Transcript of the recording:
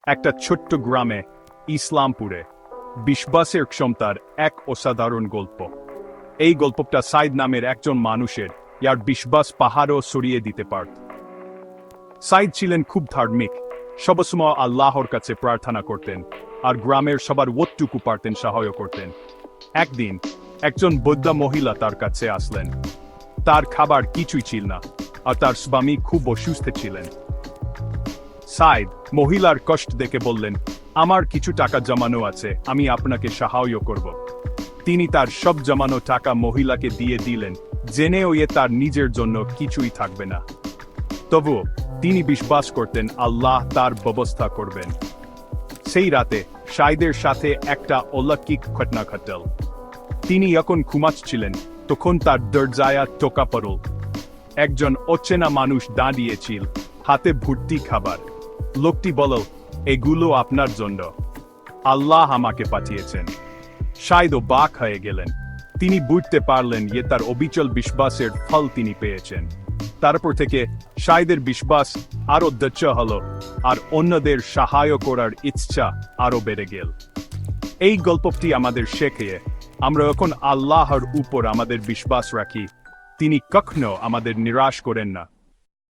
একটা ছোট্ট গ্রামে ইসলামপুরে বিশ্বাসের ক্ষমতার এক অসাধারণ গল্প। এই গল্পটা সাইদ নামের একজন মানুষের, যার বিশ্বাস পাহাড়ও সরিয়ে দিতে পারত। সাইদ ছিলেন খুব ধার্মিক, সবসময় আল্লাহর কাছে প্রার্থনা করতেন, আর গ্রামের সবার ওটুকু পারতেন সাহায্য করতেন। একদিন একজন বৃদ্ধ মহিলা তার কাছে আসলেন। তার খাবার কিছুই ছিল না, আর তার স্বামী খুব অসুস্থ ছিলেন। সাইদ মহিলার কষ্ট দেখে বললেন, আমার কিছু টাকা জমানো আছে, আমি আপনাকে সাহায্য করব। তিনি তার সব জমানো টাকা মহিলাকে দিয়ে দিলেন, জেনেও তার নিজের জন্য কিছুই থাকবে না। তবুও তিনি বিশ্বাস করতেন আল্লাহ তার ব্যবস্থা করবেন। সেই রাতে সাইদের সাথে একটা অলৌকিক ঘটনা ঘটল। তিনি যখন ঘুমাচ্ছিলেন, তখন তার দরজায় টোকা পড়ল। একজন অচেনা মানুষ দাঁড়িয়েছিল, হাতে ভর্তি খাবার। লোকটি বলল, এগুলো আপনার জন্য, আল্লাহ আমাকে পাঠিয়েছেন। সাইদ অবাক হয়ে গেলেন। তিনি বুঝতে পারলেন তার অবিচল বিশ্বাসের ফল তিনি পেয়েছেন। তারপর থেকে সাইদের বিশ্বাস আরো দৃঢ় হল, আর অন্যদের সাহায্য করার ইচ্ছা আরো বেড়ে গেল। এই গল্পটি আমাদের শেখায়, আমরা এখন আল্লাহর উপর আমাদের বিশ্বাস রাখি, তিনি কখনো আমাদের নিরাশ করেন না।